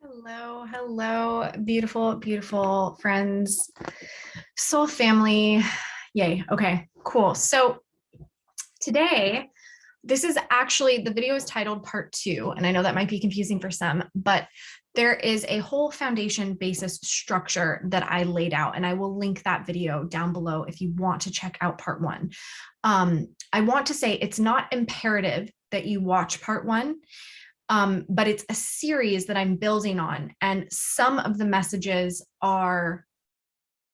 Hello, hello, beautiful, beautiful friends, soul family. Yay. Okay, cool. So today, this is actually, the video is titled part 2, and I know that might be confusing for some, but there is a whole foundation basis structure that I laid out, and I will link that video down below if you want to check out part 1. I want to say it's not imperative that you watch part 1. But it's a series that I'm building on, and some of the messages are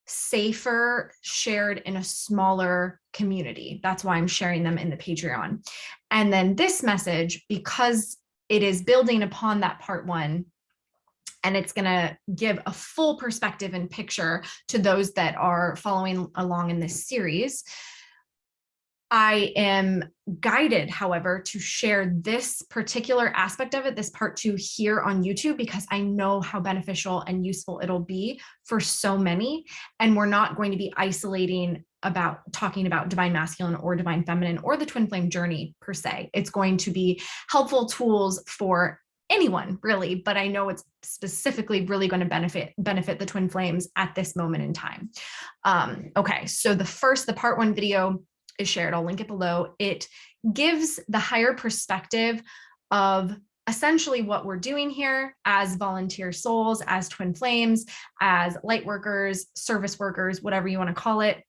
safer shared in a smaller community. That's why I'm sharing them in the Patreon. And then this message, because it is building upon that part 1, and it's going to give a full perspective and picture to those that are following along in this series. I am guided, however, to share this particular aspect of it, this part 2 here on YouTube, because I know how beneficial and useful it'll be for so many. And we're not going to be isolating about talking about divine masculine or divine feminine or the twin flame journey per se. It's going to be helpful tools for anyone really, but I know it's specifically really going to benefit the twin flames at this moment in time. Okay, so the part 1 video is shared. I'll link it below. It gives the higher perspective of essentially what we're doing here as volunteer souls, as twin flames, as light workers, service workers, whatever you want to call it.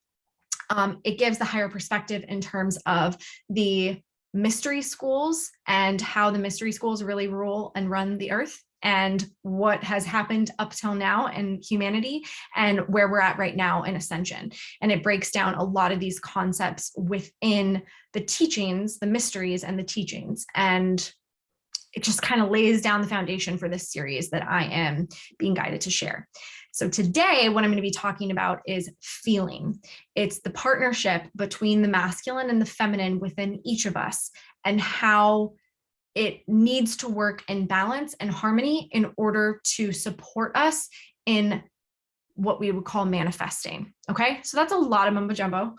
It gives the higher perspective in terms of the mystery schools and how the mystery schools really rule and run the earth, and what has happened up till now in humanity and where we're at right now in ascension. And it breaks down a lot of these concepts within the teachings, the mysteries and the teachings. And it just kind of lays down the foundation for this series that I am being guided to share. So today, what I'm going to be talking about is feeling. It's the partnership between the masculine and the feminine within each of us, and how it needs to work in balance and harmony in order to support us in what we would call manifesting. Okay, so that's a lot of mumbo jumbo.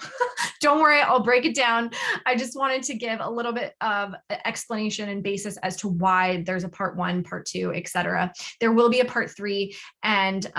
Don't worry, I'll break it down. I just wanted to give a little bit of explanation and basis as to why there's a part 1, part 2, etc. There will be a part 3, and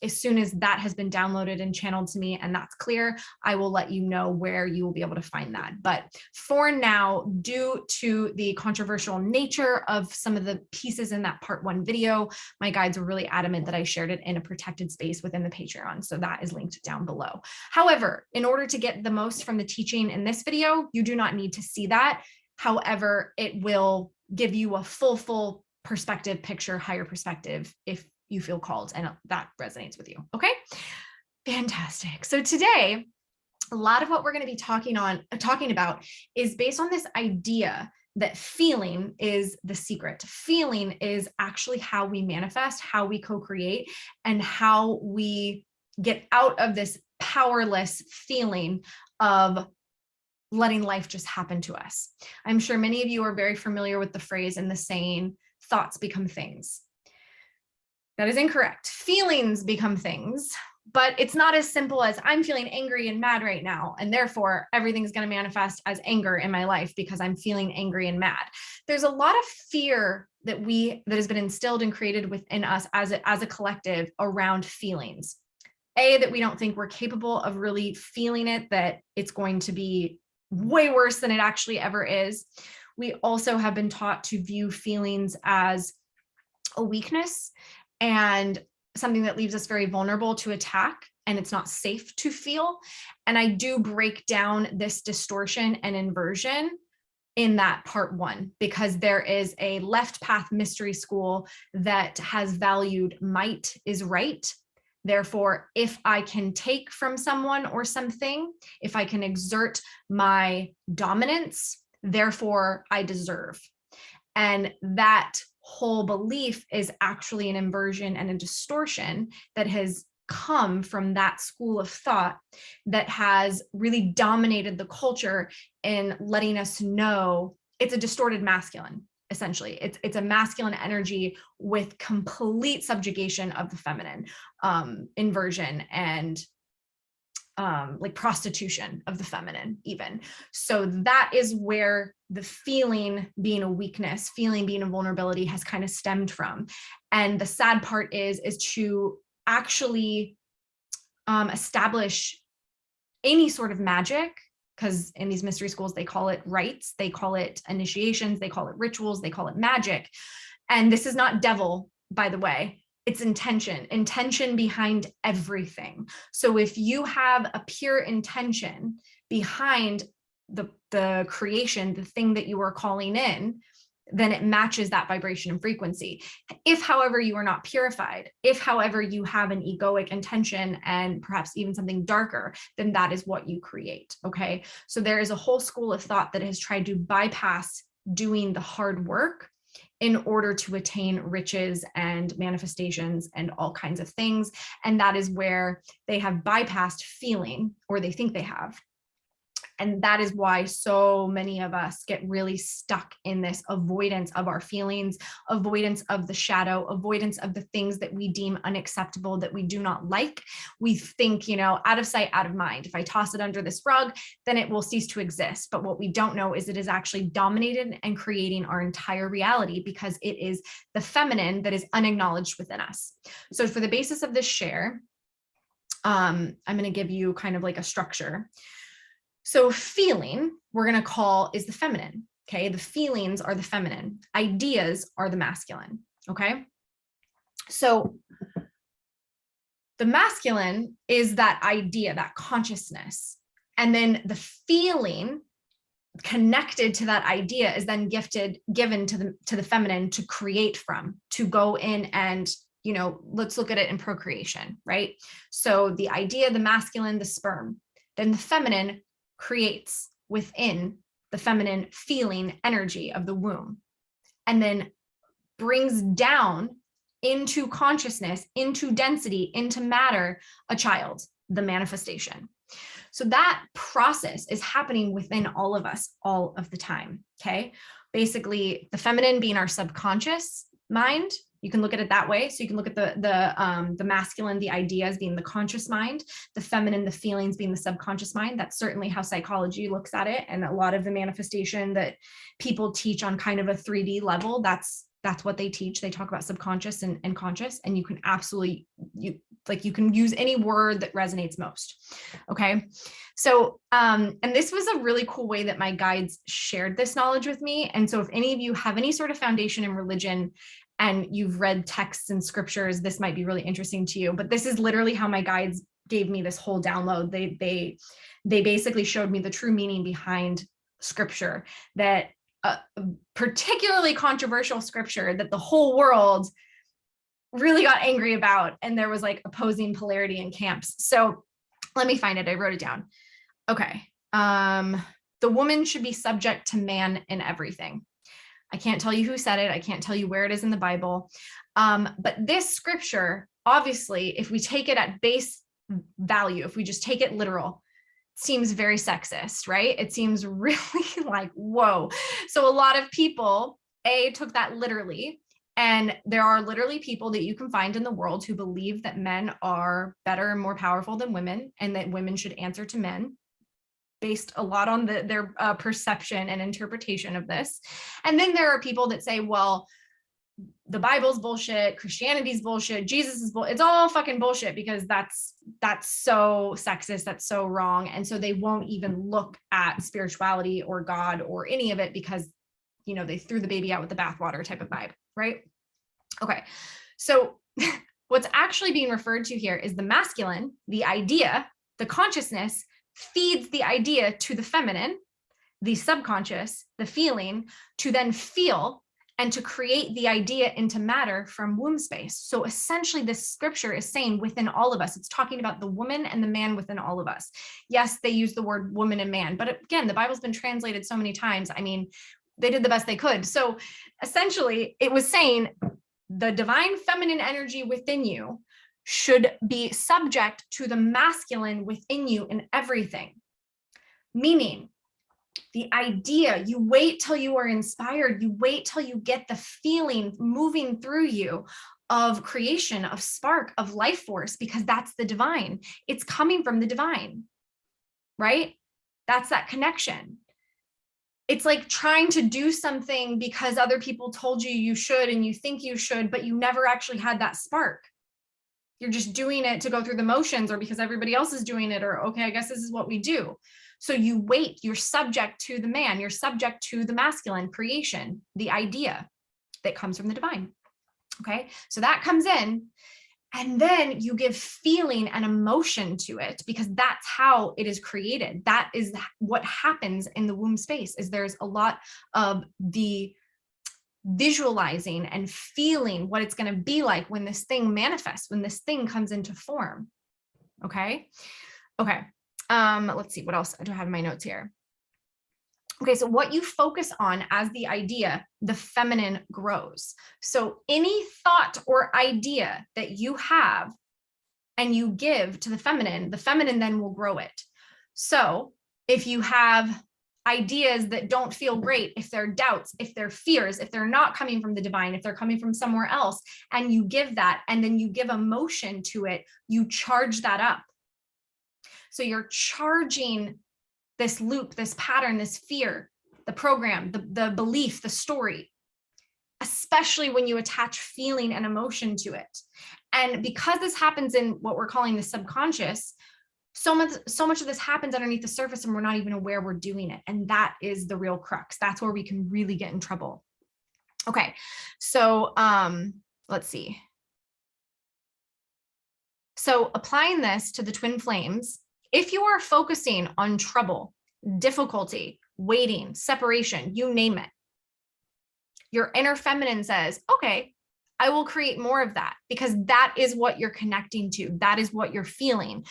as soon as that has been downloaded and channeled to me and that's clear, I will let you know where you will be able to find that. But for now, due to the controversial nature of some of the pieces in that part 1 video, my guides were really adamant that I shared it in a protected space within the Patreon. So that is linked down below. However, in order to get the most from the teaching in this video, you do not need to see that. However, it will give you a full perspective, picture, higher perspective if you feel called and that resonates with you. Okay, fantastic. So today, a lot of what we're going to be talking about is based on this idea that feeling is the secret. Feeling is actually how we manifest, how we co-create, and how we get out of this powerless feeling of letting life just happen to us. I'm sure many of you are very familiar with the phrase and the saying, thoughts become things. That is incorrect. Feelings become things, but it's not as simple as I'm feeling angry and mad right now, and therefore everything's going to manifest as anger in my life because I'm feeling angry and mad. There's a lot of fear that has been instilled and created within us as a collective around feelings. That we don't think we're capable of really feeling it, that it's going to be way worse than it actually ever is. We also have been taught to view feelings as a weakness and something that leaves us very vulnerable to attack, and it's not safe to feel. And I do break down this distortion and inversion in that part 1, because there is a left path mystery school that has valued might is right. Therefore, if I can take from someone or something, if I can exert my dominance, therefore I deserve. And that whole belief is actually an inversion and a distortion that has come from that school of thought that has really dominated the culture in letting us know it's a distorted masculine. Essentially, it's a masculine energy with complete subjugation of the feminine, inversion and like prostitution of the feminine even. So that is where the feeling being a weakness, feeling being a vulnerability has kind of stemmed from. And the sad part is to actually establish any sort of magic, because in these mystery schools, they call it rites, they call it initiations, they call it rituals, they call it magic. And this is not devil, by the way. It's intention behind everything. So if you have a pure intention behind the creation, the thing that you are calling in, then it matches that vibration and frequency. If, however, you are not purified, if, however, you have an egoic intention and perhaps even something darker, then that is what you create, okay? So there is a whole school of thought that has tried to bypass doing the hard work in order to attain riches and manifestations and all kinds of things. And that is where they have bypassed feeling, or they think they have. And that is why so many of us get really stuck in this avoidance of our feelings, avoidance of the shadow, avoidance of the things that we deem unacceptable, that we do not like. We think, you know, out of sight, out of mind. If I toss it under this rug, then it will cease to exist. But what we don't know is it is actually dominated and creating our entire reality, because it is the feminine that is unacknowledged within us. So for the basis of this share, I'm going to give you kind of like a structure. So feeling, we're going to call, is the feminine. Okay. The feelings are the feminine. Ideas are the masculine. Okay. So the masculine is that idea, that consciousness. And then the feeling connected to that idea is then given to the feminine to create from, to go in and, you know, let's look at it in procreation, right? So the idea, the masculine, the sperm, then the feminine creates within the feminine feeling energy of the womb, and then brings down into consciousness, into density, into matter, a child, the manifestation. So that process is happening within all of us all of the time. Okay. Basically, the feminine being our subconscious mind. You can look at it that way. So you can look at the masculine, the ideas being the conscious mind, the feminine, the feelings being the subconscious mind. That's certainly how psychology looks at it. And a lot of the manifestation that people teach on kind of a 3D level, that's what they teach. They talk about subconscious and conscious, and you can absolutely, you can use any word that resonates most. Okay. So, and this was a really cool way that my guides shared this knowledge with me. And so if any of you have any sort of foundation in religion and you've read texts and scriptures, this might be really interesting to you, but this is literally how my guides gave me this whole download. They basically showed me the true meaning behind scripture, that particularly controversial scripture that the whole world really got angry about. And there was like opposing polarity in camps. So let me find it. I wrote it down. Okay. The woman should be subject to man in everything. I can't tell you who said it. I can't tell you where it is in the Bible. But this scripture, obviously, if we take it at base value, if we just take it literal, seems very sexist, right? It seems really like, whoa. So a lot of people, took that literally. And there are literally people that you can find in the world who believe that men are better and more powerful than women, and that women should answer to men, based a lot on their perception and interpretation of this. And then there are people that say, well, the Bible's bullshit, Christianity's bullshit, Jesus is bullshit. It's all fucking bullshit, because that's so sexist, that's so wrong. And so they won't even look at spirituality or God or any of it, because, you know, they threw the baby out with the bathwater type of vibe, right? Okay. So what's actually being referred to here is the masculine, the idea, the consciousness feeds the idea to the feminine, the subconscious, the feeling, to then feel and to create the idea into matter from womb space. So essentially this scripture is saying within all of us, it's talking about the woman and the man within all of us. Yes, they use the word woman and man, but again, the Bible's been translated so many times. I mean, they did the best they could. So essentially it was saying the divine feminine energy within you should be subject to the masculine within you in everything. Meaning, the idea, you wait till you are inspired, you wait till you get the feeling moving through you of creation, of spark, of life force, because that's the divine. It's coming from the divine, right? That's that connection. It's like trying to do something because other people told you you should and you think you should, but you never actually had that spark. You're just doing it to go through the motions, or because everybody else is doing it, or okay, I guess this is what we do. So you wait, you're subject to the man, you're subject to the masculine creation, the idea that comes from the divine. Okay, so that comes in, and then you give feeling and emotion to it, because that's how it is created. That is what happens in the womb space, is there's a lot of the visualizing and feeling what it's going to be like when this thing manifests, when this thing comes into form. Okay. Let's see, what else do I have in my notes here? Okay, so what you focus on as the idea, the feminine grows. So any thought or idea that you have and you give to the feminine then will grow it. So if you have ideas that don't feel great, if they're doubts, if they're fears, if they're not coming from the divine, if they're coming from somewhere else, and you give that, and then you give emotion to it, you charge that up. So you're charging this loop, this pattern, this fear, the program, the belief, the story, especially when you attach feeling and emotion to it. And because this happens in what we're calling the subconscious, so much of this happens underneath the surface and we're not even aware we're doing it. And that is the real crux. That's where we can really get in trouble. Okay, so let's see. So applying this to the twin flames, if you are focusing on trouble, difficulty, waiting, separation, you name it, your inner feminine says, okay, I will create more of that, because that is what you're connecting to. That is what you're feeling.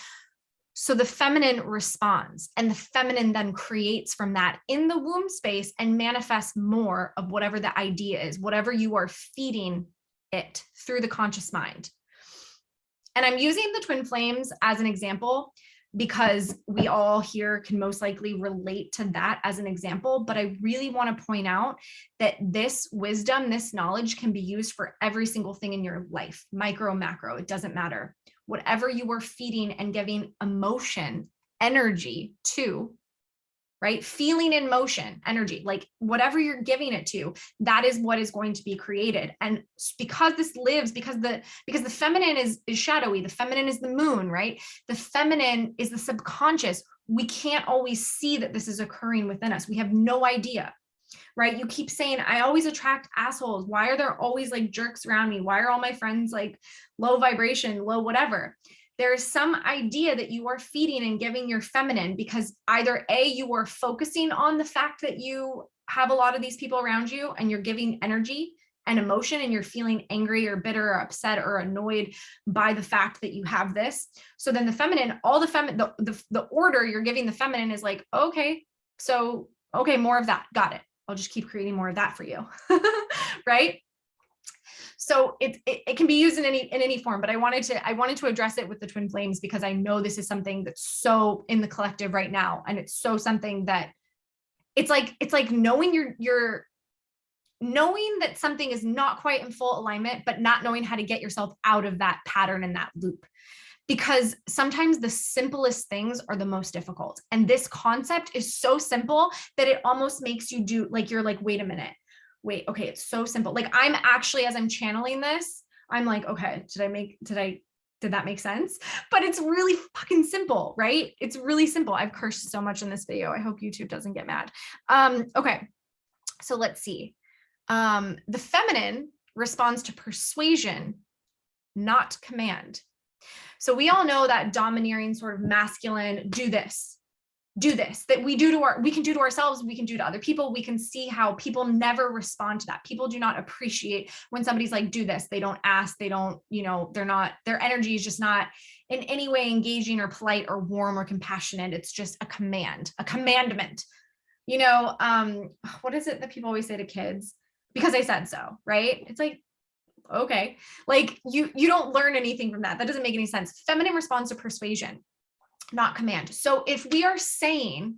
So the feminine responds, and the feminine then creates from that in the womb space and manifests more of whatever the idea is, whatever you are feeding it through the conscious mind. And I'm using the twin flames as an example because we all here can most likely relate to that as an example. But I really want to point out that this wisdom, this knowledge can be used for every single thing in your life, micro, macro, it doesn't matter. Whatever you are feeding and giving emotion, energy to, right? Feeling in motion, energy, like whatever you're giving it to, that is what is going to be created. And because this lives, because the feminine is shadowy, the feminine is the moon, right? The feminine is the subconscious. We can't always see that this is occurring within us. We have no idea, right? You keep saying, I always attract assholes. Why are there always like jerks around me? Why are all my friends like low vibration, low whatever? There is some idea that you are feeding and giving your feminine, because either A, you are focusing on the fact that you have a lot of these people around you and you're giving energy and emotion and you're feeling angry or bitter or upset or annoyed by the fact that you have this. So then the feminine, all the feminine, the order you're giving the feminine is like, okay, so, okay, more of that. Got it. I'll just keep creating more of that for you. Right? So it can be used in any form, but I wanted to address it with the twin flames because I know this is something that's so in the collective right now. And it's so something that it's like knowing you're knowing that something is not quite in full alignment, but not knowing how to get yourself out of that pattern and that loop. Because sometimes the simplest things are the most difficult. And this concept is so simple that it almost makes you do, like, you're like, wait a minute, wait, okay, it's so simple. Like I'm actually, as I'm channeling this, I'm like, okay, did that make sense? But it's really fucking simple, right? It's really simple. I've cursed so much in this video. I hope YouTube doesn't get mad. Okay, so let's see. The feminine responds to persuasion, not command. So we all know that domineering sort of masculine, do this, that we can do to ourselves, we can do to other people. We can see how people never respond to that. People do not appreciate when somebody's like, do this. They don't ask, they don't, their energy is just not in any way engaging or polite or warm or compassionate. It's just a command, a commandment. What is it that people always say to kids? Because I said so, right? It's like, okay, like you don't learn anything from that. That doesn't make any sense. Feminine responds to persuasion, not command. So if we are saying,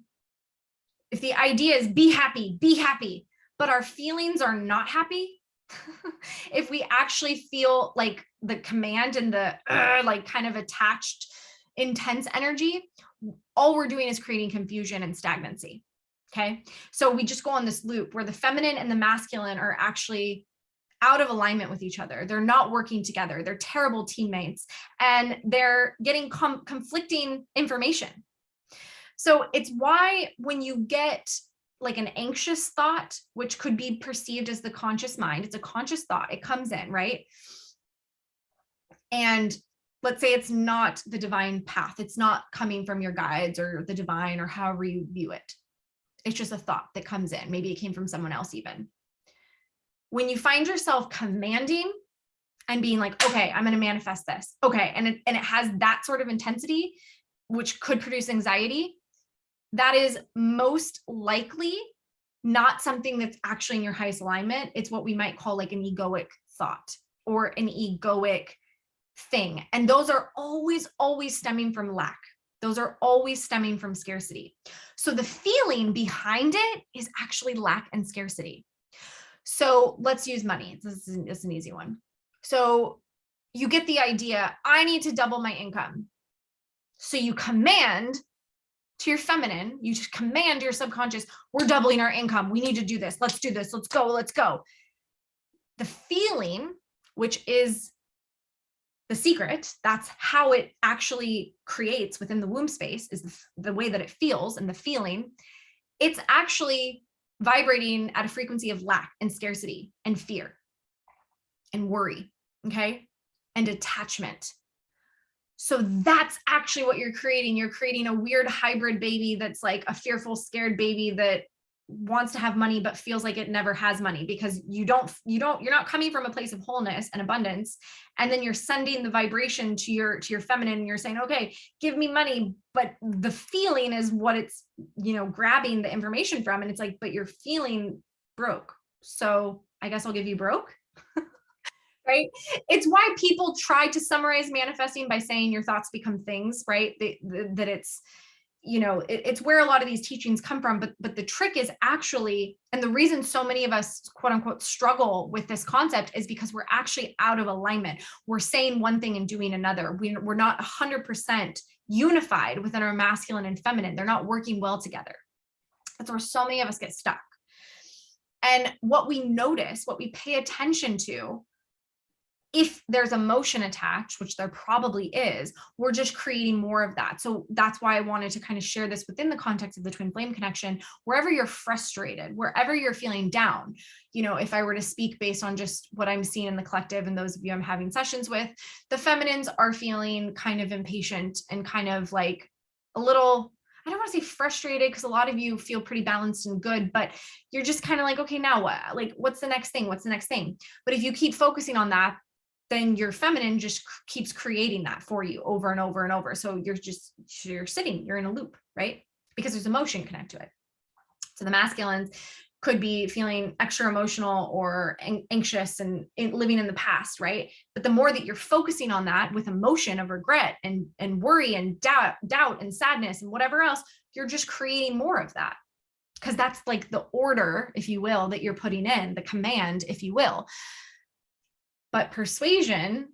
if the idea is be happy, but our feelings are not happy, if we actually feel like the command and the like kind of attached, intense energy, all we're doing is creating confusion and stagnancy. Okay. So we just go on this loop where the feminine and the masculine are actually out of alignment with each other. They're not working together. They're terrible teammates and they're getting conflicting information. So it's why when you get like an anxious thought, which could be perceived as the conscious mind, it's a conscious thought, it comes in, right? And let's say it's not the divine path. It's not coming from your guides or the divine or however you view it. It's just a thought that comes in. Maybe it came from someone else even. When you find yourself commanding and being like, okay, I'm going to manifest this. Okay. And it has that sort of intensity, which could produce anxiety. That is most likely not something that's actually in your highest alignment. It's what we might call like an egoic thought or an egoic thing. And those are always stemming from lack. Those are always stemming from scarcity. So the feeling behind it is actually lack and scarcity. So let's use money. This is an easy one. So you get the idea, I need to double my income. So you command to your feminine, you just command your subconscious, we're doubling our income. We need to do this. Let's do this. Let's go. Let's go. The feeling, which is the secret, that's how it actually creates within the womb space, is the way that it feels and the feeling. It's actually vibrating at a frequency of lack and scarcity and fear and worry, okay, and attachment. So that's actually what you're creating. You're creating a weird hybrid baby that's like a fearful, scared baby that wants to have money but feels like it never has money, because you're not coming from a place of wholeness and abundance, and then you're sending the vibration to your feminine and you're saying, okay, give me money, but the feeling is what it's grabbing the information from, and it's like, but you're feeling broke, so I guess I'll give you broke. Right? It's why people try to summarize manifesting by saying your thoughts become things, right? That it's it's where a lot of these teachings come from, but the trick is actually, and the reason so many of us quote unquote struggle with this concept is because we're actually out of alignment. We're saying one thing and doing another. We're not 100% unified within our masculine and feminine. They're not working well together. That's where so many of us get stuck. And what we notice, what we pay attention to, if there's emotion attached, which there probably is, we're just creating more of that. So that's why I wanted to kind of share this within the context of the twin flame connection. Wherever you're frustrated, wherever you're feeling down, if I were to speak based on just what I'm seeing in the collective and those of you I'm having sessions with, the feminines are feeling kind of impatient and kind of like a little, I don't want to say frustrated, because a lot of you feel pretty balanced and good, but you're just kind of like, okay, now what? Like, what's the next thing? What's the next thing? But if you keep focusing on that, then your feminine just keeps creating that for you over and over and over. So you're sitting, you're in a loop, right? Because there's emotion connected to it. So the masculines could be feeling extra emotional or anxious and living in the past, right? But the more that you're focusing on that with emotion of regret and worry and doubt and sadness and whatever else, you're just creating more of that. Because that's like the order, if you will, that you're putting in, the command, if you will. But persuasion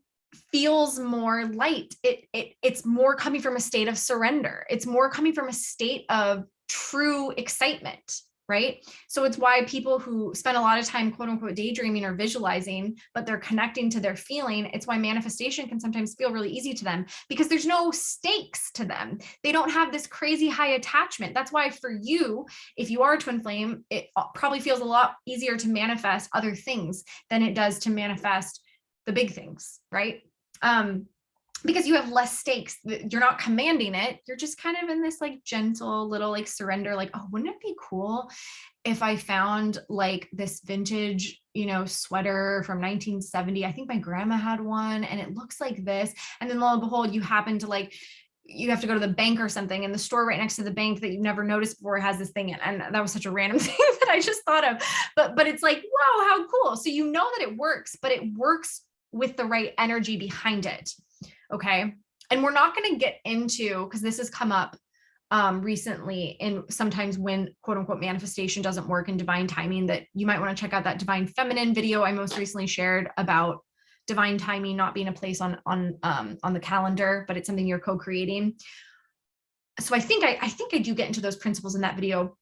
feels more light. It's more coming from a state of surrender. It's more coming from a state of true excitement, right? So it's why people who spend a lot of time, quote unquote, daydreaming or visualizing, but they're connecting to their feeling. It's why manifestation can sometimes feel really easy to them, because there's no stakes to them. They don't have this crazy high attachment. That's why for you, if you are a twin flame, it probably feels a lot easier to manifest other things than it does to manifest the big things, right? Because you have less stakes. You're not commanding it. You're just kind of in this like gentle little like surrender, like, oh, wouldn't it be cool if I found like this vintage, sweater from 1970. I think my grandma had one and it looks like this. And then lo and behold, you happen to you have to go to the bank or something, and the store right next to the bank that you've never noticed before has this thing. And that was such a random thing that I just thought of, but it's like, wow, how cool. So that it works, but it works with the right energy behind it. Okay. And we're not going to get into, because this has come up recently, and sometimes when quote unquote manifestation doesn't work in divine timing, that you might want to check out that divine feminine video I most recently shared about divine timing not being a place on the calendar, but it's something you're co-creating. So I think I do get into those principles in that video,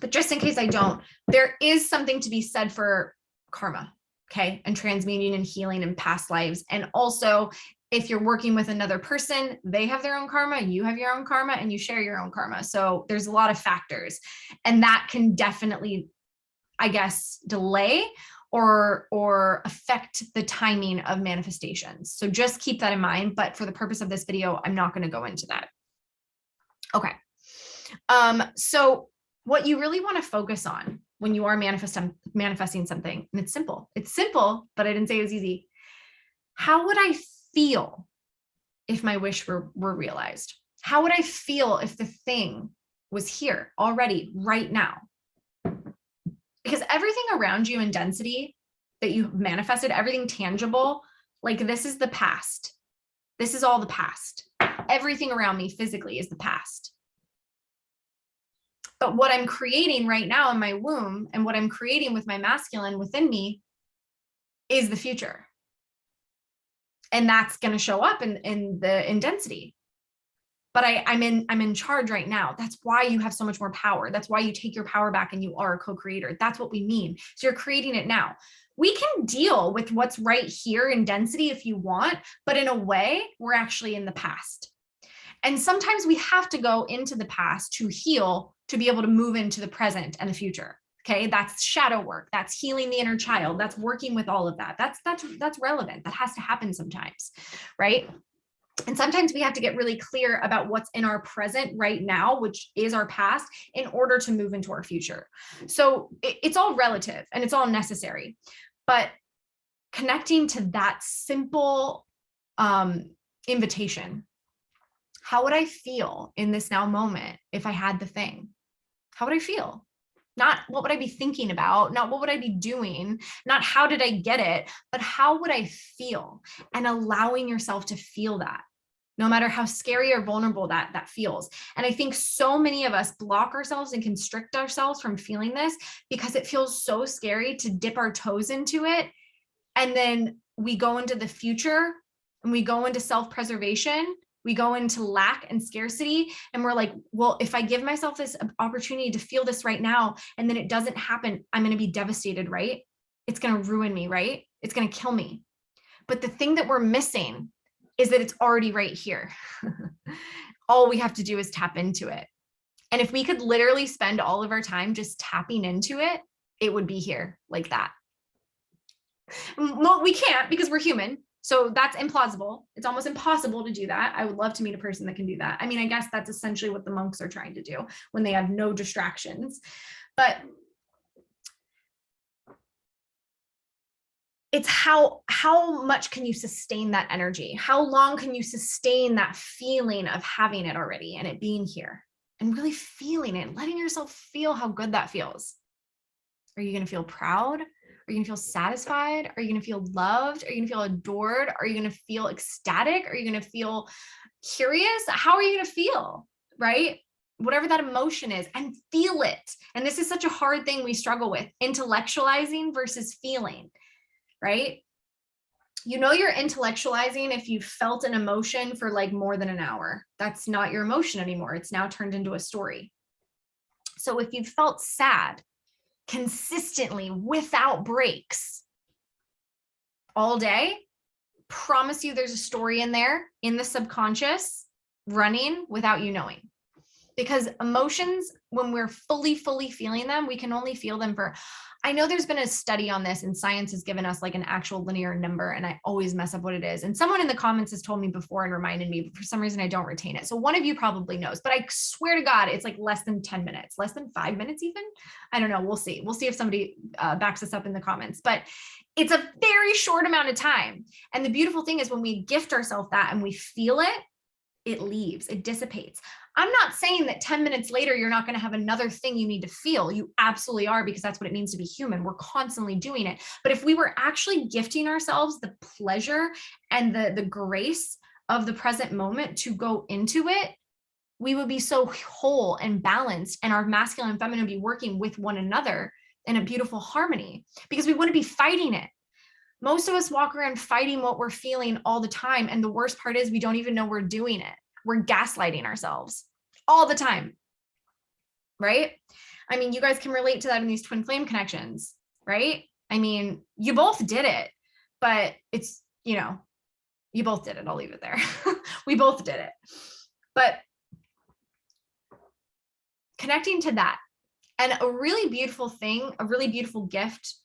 but just in case I don't, there is something to be said for karma, okay, and transmuting and healing in past lives. And also, if you're working with another person, they have their own karma, you have your own karma, and you share your own karma. So there's a lot of factors, and that can definitely, I guess, delay or affect the timing of manifestations. So just keep that in mind. But for the purpose of this video, I'm not going to go into that. Okay. So what you really want to focus on when you are manifesting something, and it's simple, but I didn't say it was easy. How would I feel if my wish were realized? How would I feel if the thing was here already right now? Because everything around you in density that you manifested, everything tangible, like this is the past. This is all the past. Everything around me physically is the past. But what I'm creating right now in my womb and what I'm creating with my masculine within me is the future. And that's going to show up in density. But I'm in charge right now. That's why you have so much more power. That's why you take your power back and you are a co-creator. That's what we mean. So you're creating it now. We can deal with what's right here in density if you want, but in a way, we're actually in the past. And sometimes we have to go into the past to heal, to be able to move into the present and the future. Okay, that's shadow work. That's healing the inner child. That's working with all of that. That's relevant. That has to happen sometimes, right? And sometimes we have to get really clear about what's in our present right now, which is our past, in order to move into our future. So it's all relative and it's all necessary. But connecting to that simple invitation, how would I feel in this now moment if I had the thing? How would I feel? Not what would I be thinking about, not what would I be doing, not how did I get it, but how would I feel? And allowing yourself to feel that, no matter how scary or vulnerable that feels. And I think so many of us block ourselves and constrict ourselves from feeling this because it feels so scary to dip our toes into it. And then we go into the future and we go into self-preservation. We go into lack and scarcity, and we're like, well, if I give myself this opportunity to feel this right now, and then it doesn't happen, I'm going to be devastated, right? It's going to ruin me, right? It's going to kill me. But the thing that we're missing is that it's already right here. All we have to do is tap into it. And if we could literally spend all of our time just tapping into it, it would be here like that. Well, we can't because we're human. So that's implausible. It's almost impossible to do that. I would love to meet a person that can do that. I mean, I guess that's essentially what the monks are trying to do when they have no distractions. But it's how much can you sustain that energy? How long can you sustain that feeling of having it already and it being here and really feeling it, letting yourself feel how good that feels? Are you going to feel proud? Are you going to feel satisfied? Are you going to feel loved? Are you going to feel adored? Are you going to feel ecstatic? Are you going to feel curious? How are you going to feel, right? Whatever that emotion is, and feel it. And this is such a hard thing we struggle with, intellectualizing versus feeling, right? You know you're intellectualizing if you've felt an emotion for like more than an hour. That's not your emotion anymore. It's now turned into a story. So if you've felt sad consistently without breaks all day, promise you there's a story in there in the subconscious running without you knowing. Because emotions, when we're fully feeling them, we can only feel them for, I know there's been a study on this and science has given us like an actual linear number, and I always mess up what it is. And someone in the comments has told me before and reminded me, but for some reason I don't retain it. So one of you probably knows, but I swear to God, it's like less than 10 minutes, less than 5 minutes even. I don't know. We'll see. We'll see if somebody backs us up in the comments, but it's a very short amount of time. And the beautiful thing is when we gift ourselves that and we feel it, it leaves, it dissipates. I'm not saying that 10 minutes later, you're not going to have another thing you need to feel. You absolutely are, because that's what it means to be human. We're constantly doing it. But if we were actually gifting ourselves the pleasure and the grace of the present moment to go into it, we would be so whole and balanced, and our masculine and feminine would be working with one another in a beautiful harmony, because we wouldn't be fighting it. Most of us walk around fighting what we're feeling all the time. And the worst part is we don't even know we're doing it. We're gaslighting ourselves all the time, right? I mean, you guys can relate to that in these twin flame connections, right? I mean, you both did it, but it's, you both did it. I'll leave it there. We both did it. But connecting to that, and a really beautiful thing, a really beautiful gift,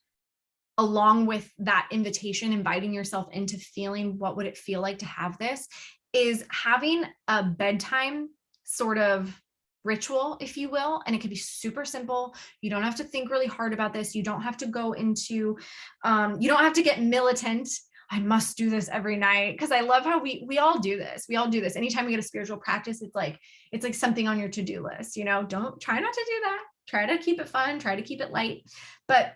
along with that invitation, inviting yourself into feeling what would it feel like to have this, is having a bedtime sort of ritual, if you will. And it can be super simple. You don't have to think really hard about this. You don't have to go into, you don't have to get militant. I must do this every night. Cause I love how we all do this. We all do this. Anytime we get a spiritual practice, it's like something on your to-do list, don't try not to do that. Try to keep it fun, try to keep it light. But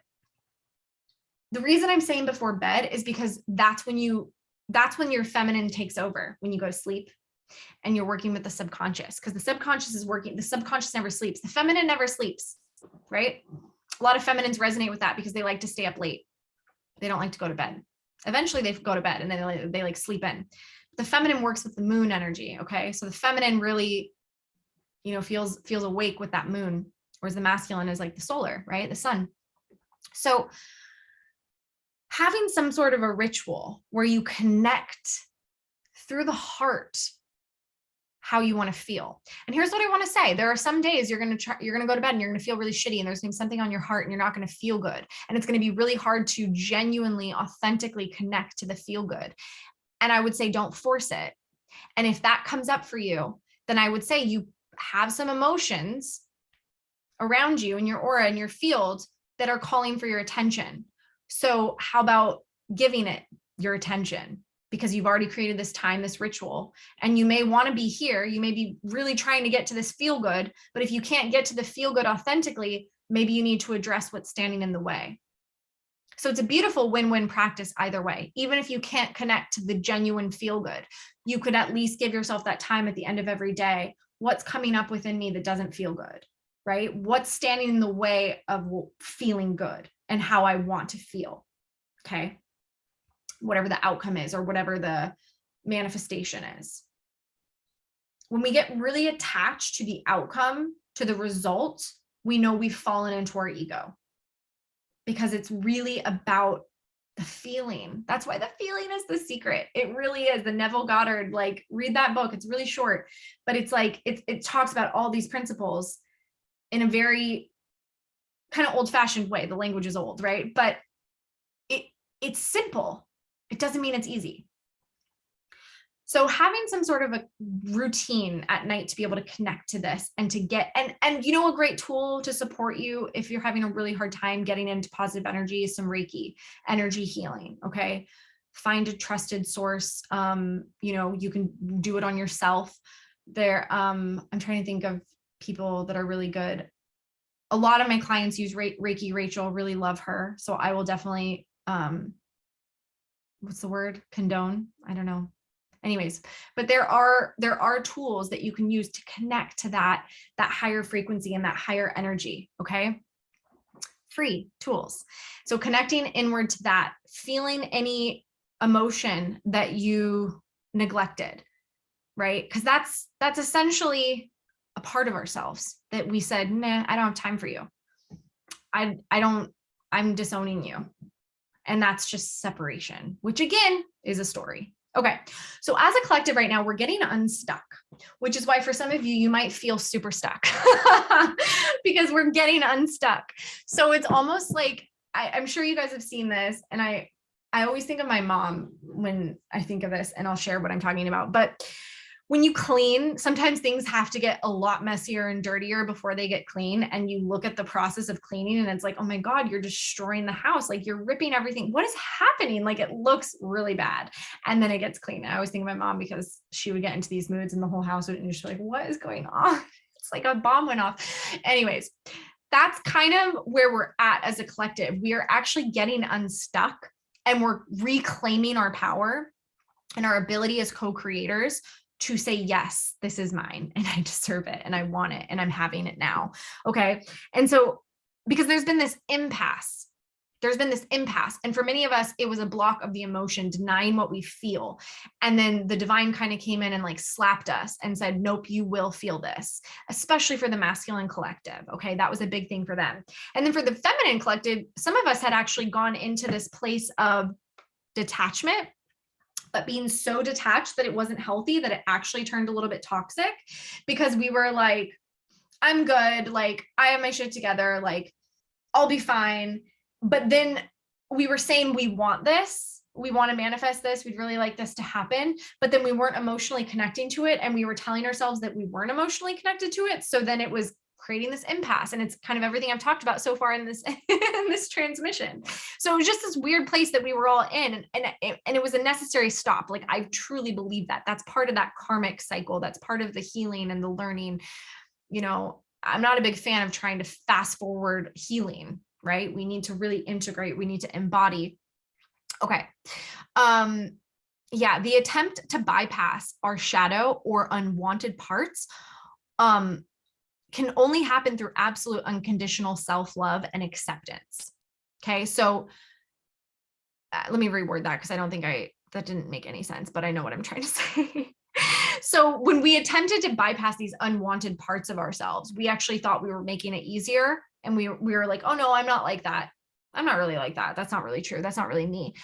the reason I'm saying before bed is because that's when your feminine takes over, when you go to sleep and you're working with the subconscious, because the subconscious is working. The subconscious never sleeps. The feminine never sleeps, right? A lot of feminines resonate with that because they like to stay up late. They don't like to go to bed. Eventually they go to bed and then they like sleep in. The feminine works with the moon energy. Okay. So the feminine really, feels awake with that moon, whereas the masculine is like the solar, right? The sun. So having some sort of a ritual where you connect through the heart how you want to feel. And here's what I want to say. There are some days you're going to go to bed and you're going to feel really shitty, and there's going to be something on your heart and you're not going to feel good. And it's going to be really hard to genuinely, authentically connect to the feel good. And I would say, don't force it. And if that comes up for you, then I would say you have some emotions around you in your aura, in your field, that are calling for your attention. So how about giving it your attention? Because you've already created this time, this ritual, and you may want to be here. You may be really trying to get to this feel good, but if you can't get to the feel good authentically, maybe you need to address what's standing in the way. So it's a beautiful win-win practice either way. Even if you can't connect to the genuine feel good, you could at least give yourself that time at the end of every day. What's coming up within me that doesn't feel good, right? What's standing in the way of feeling good and how I want to feel, okay? Whatever the outcome is or whatever the manifestation is. When we get really attached to the outcome, to the result, we know we've fallen into our ego, because it's really about the feeling. That's why the feeling is the secret. It really is. The Neville Goddard, read that book. It's really short, but it's it talks about all these principles in a very kind of old-fashioned way. The language is old, right? But it's simple. It doesn't mean it's easy. So having some sort of a routine at night to be able to connect to this and to get, and a great tool to support you if you're having a really hard time getting into positive energy is some Reiki, energy healing. Okay. Find a trusted source. You can do it on yourself there. I'm trying to think of people that are really good. A lot of my clients use Reiki. Rachel, really love her. So I will definitely, what's the word? Condone? I don't know. Anyways, but there are tools that you can use to connect to that higher frequency and that higher energy. Okay. Free tools. So connecting inward to that, feeling any emotion that you neglected, right? Because that's essentially a part of ourselves that we said, nah, I don't have time for you. I'm disowning you. And that's just separation, which again is a story. Okay. So as a collective right now, we're getting unstuck, which is why for some of you, you might feel super stuck because we're getting unstuck. So it's almost like, I'm sure you guys have seen this. And I always think of my mom when I think of this, and I'll share what I'm talking about. But when you clean, sometimes things have to get a lot messier and dirtier before they get clean. And you look at the process of cleaning and it's like, oh my God, you're destroying the house. Like you're ripping everything. What is happening? Like it looks really bad. And then it gets clean. I always think of my mom because she would get into these moods and the whole house would just be like, what is going on? It's like a bomb went off. Anyways, that's kind of where we're at as a collective. We are actually getting unstuck and we're reclaiming our power and our ability as co-creators to say, yes, this is mine and I deserve it and I want it and I'm having it now. Okay. And so, because there's been this impasse. And for many of us, it was a block of the emotion, denying what we feel. And then the divine kind of came in and like slapped us and said, nope, you will feel this, especially for the masculine collective. Okay. That was a big thing for them. And then for the feminine collective, some of us had actually gone into this place of detachment, but being so detached that it wasn't healthy, that it actually turned a little bit toxic, because we were like, I'm good. Like, I have my shit together. Like, I'll be fine. But then we were saying, we want this, we want to manifest this, we'd really like this to happen, but then we weren't emotionally connecting to it. And we were telling ourselves that we weren't emotionally connected to it. So then it was creating this impasse. And it's kind of everything I've talked about so far in this, in this transmission. So it was just this weird place that we were all in. And it was a necessary stop. Like, I truly believe that that's part of that karmic cycle. That's part of the healing and the learning. You know, I'm not a big fan of trying to fast forward healing, right? We need to really integrate. We need to embody. Okay. Yeah. The attempt to bypass our shadow or unwanted parts, can only happen through absolute unconditional self-love and acceptance. Okay. So let me reword that, because I don't think that didn't make any sense, but I know what I'm trying to say. So when we attempted to bypass these unwanted parts of ourselves, we actually thought we were making it easier. And we were like, oh no, I'm not like that. I'm not really like that. That's not really true. That's not really me.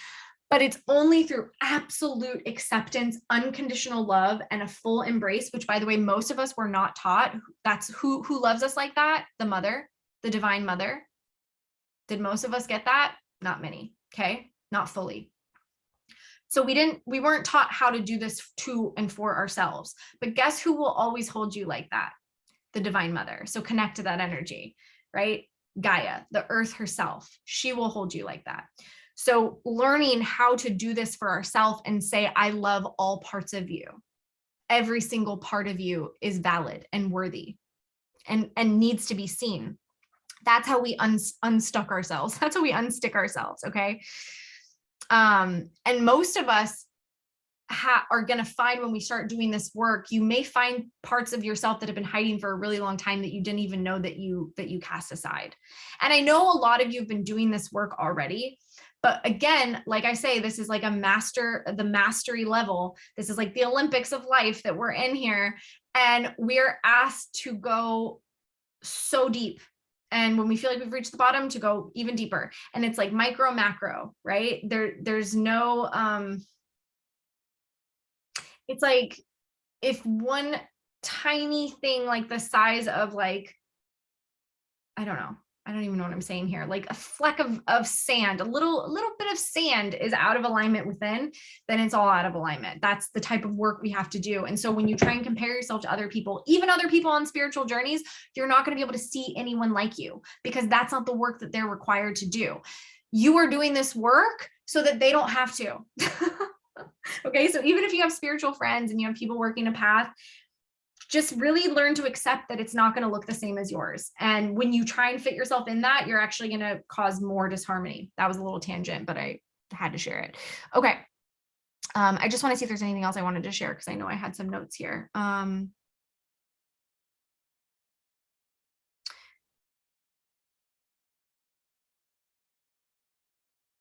But it's only through absolute acceptance, unconditional love, and a full embrace, which, by the way, most of us were not taught. That's who loves us like that? The mother, the divine mother. Did most of us get that? Not many. Okay. Not fully. So we weren't taught how to do this to and for ourselves. But guess who will always hold you like that? The divine mother. So connect to that energy, right? Gaia, the earth herself. She will hold you like that. So learning how to do this for ourselves and say, I love all parts of you. Every single part of you is valid and worthy and needs to be seen. That's how we unstuck ourselves. That's how we unstick ourselves. Okay. And most of us are going to find, when we start doing this work, you may find parts of yourself that have been hiding for a really long time that you didn't even know that you cast aside. And I know a lot of you have been doing this work already, but again, like I say, this is like the mastery level. This is like the Olympics of life that we're in here. And we're asked to go so deep. And when we feel like we've reached the bottom, to go even deeper. And it's like micro, macro, right? There's no, it's like if one tiny thing, like the size of like, I don't even know what I'm saying here, like a fleck of sand, a little bit of sand is out of alignment within, then it's all out of alignment. That's the type of work we have to do. And so when you try and compare yourself to other people, even other people on spiritual journeys, you're not going to be able to see anyone like you, because that's not the work that they're required to do. You are doing this work so that they don't have to. Okay. So even if you have spiritual friends and you have people working a path, just really learn to accept that it's not going to look the same as yours. And when you try and fit yourself in that, you're actually going to cause more disharmony. That was a little tangent, but I had to share it. Okay. I just want to see if there's anything else I wanted to share, because I know I had some notes here.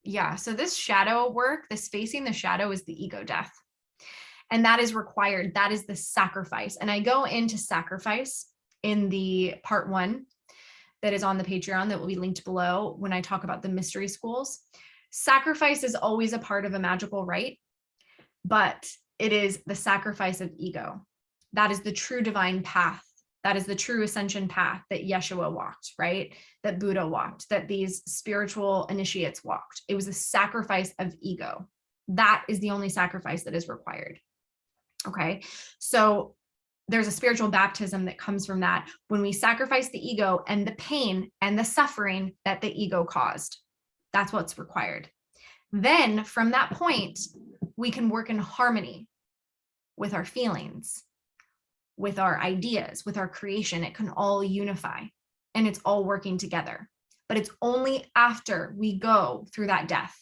Yeah. So this shadow work, this facing the shadow, is the ego death. And that is required. That is the sacrifice. And I go into sacrifice in the part 1 that is on the Patreon that will be linked below when I talk about the mystery schools. Sacrifice is always a part of a magical rite, but it is the sacrifice of ego. That is the true divine path. That is the true ascension path that Yeshua walked, right? That Buddha walked, that these spiritual initiates walked. It was a sacrifice of ego. That is the only sacrifice that is required. Okay. So there's a spiritual baptism that comes from that, when we sacrifice the ego and the pain and the suffering that the ego caused. That's what's required. Then from that point, we can work in harmony with our feelings, with our ideas, with our creation. It can all unify, and it's all working together. But it's only after we go through that death,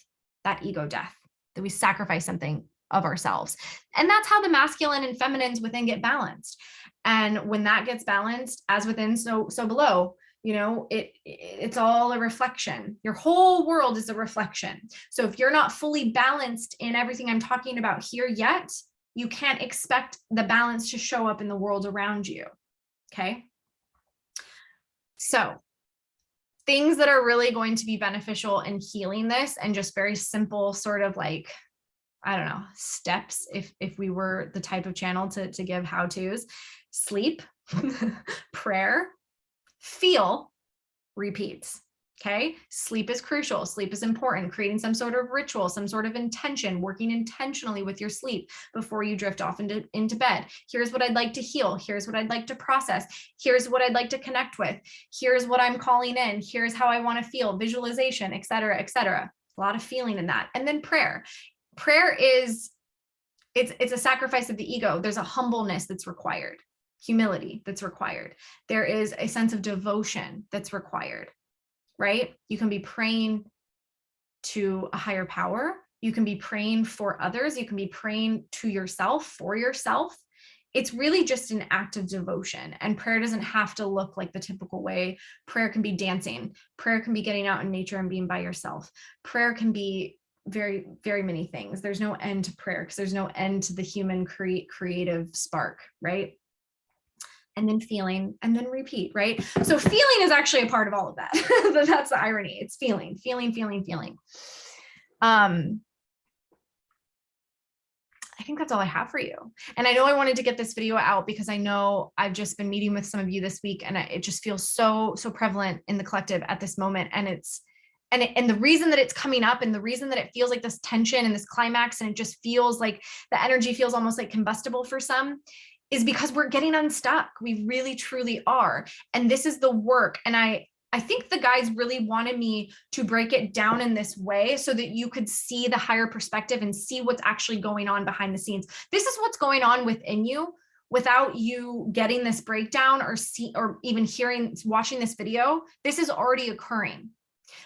that ego death, that we sacrifice something of ourselves. And that's how the masculine and feminines within get balanced. And when that gets balanced, as within, so below, you know, it's all a reflection. Your whole world is a reflection. So if you're not fully balanced in everything I'm talking about here yet, you can't expect the balance to show up in the world around you. Okay. So things that are really going to be beneficial in healing this, and just very simple sort of like, I don't know, steps, if we were the type of channel to give how-tos: sleep, prayer, feel, repeats. Okay. Sleep is crucial. Sleep is important. Creating some sort of ritual, some sort of intention, working intentionally with your sleep before you drift off into bed. Here's what I'd like to heal. Here's what I'd like to process. Here's what I'd like to connect with. Here's what I'm calling in. Here's how I want to feel, visualization, et cetera, et cetera. A lot of feeling in that. And then prayer. Prayer is, it's a sacrifice of the ego. There's a humbleness that's required, humility that's required. There is a sense of devotion that's required, right? You can be praying to a higher power. You can be praying for others. You can be praying to yourself, for yourself. It's really just an act of devotion. And prayer doesn't have to look like the typical way. Prayer can be dancing. Prayer can be getting out in nature and being by yourself. Prayer can be very, very many things. There's no end to prayer because there's no end to the human creative spark, right? And then feeling, and then repeat, right? So feeling is actually a part of all of that. That's the irony. It's feeling. I think that's all I have for you. And I know I wanted to get this video out because I know I've just been meeting with some of you this week, and it just feels so prevalent in the collective at this moment. And and the reason that it's coming up, and the reason that it feels like this tension and this climax, and it just feels like the energy feels almost like combustible for some, is because we're getting unstuck. We really, truly are. And this is the work. And I think the guys really wanted me to break it down in this way so that you could see the higher perspective and see what's actually going on behind the scenes. This is what's going on within you without you getting this breakdown or even watching this video. This is already occurring.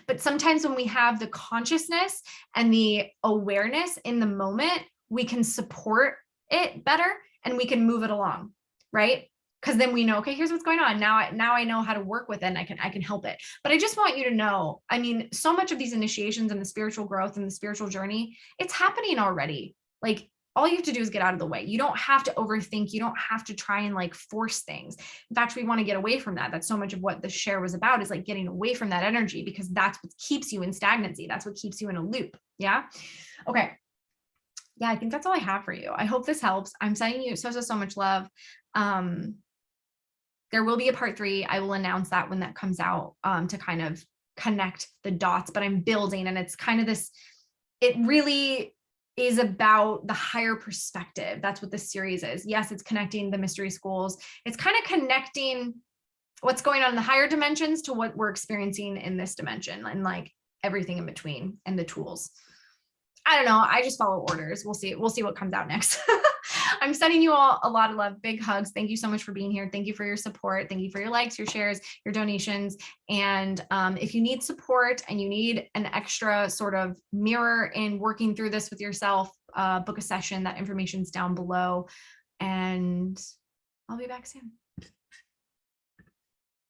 But sometimes when we have the consciousness and the awareness in the moment, we can support it better and we can move it along, right? Because then we know, okay, here's what's going on. Now I know how to work with it, and I can help it. But I just want you to know, I mean, so much of these initiations and the spiritual growth and the spiritual journey, it's happening already. Like, all you have to do is get out of the way. You don't have to overthink. You don't have to try and like force things. In fact, we want to get away from that. That's so much of what the share was about, is like getting away from that energy, because that's what keeps you in stagnancy. That's what keeps you in a loop. Yeah. Okay. Yeah, I think that's all I have for you. I hope this helps. I'm sending you so much love. There will be a part 3. I will announce that when that comes out, to kind of connect the dots, but I'm building, and it's kind of this, it really is about the higher perspective. That's what this series is. Yes, it's connecting the mystery schools. It's kind of connecting what's going on in the higher dimensions to what we're experiencing in this dimension, and like everything in between, and the tools. I don't know. I just follow orders. We'll see what comes out next. I'm sending you all a lot of love, big hugs. Thank you so much for being here. Thank you for your support. Thank you for your likes, your shares, your donations. And if you need support and you need an extra sort of mirror in working through this with yourself, book a session. That information's down below, and I'll be back soon.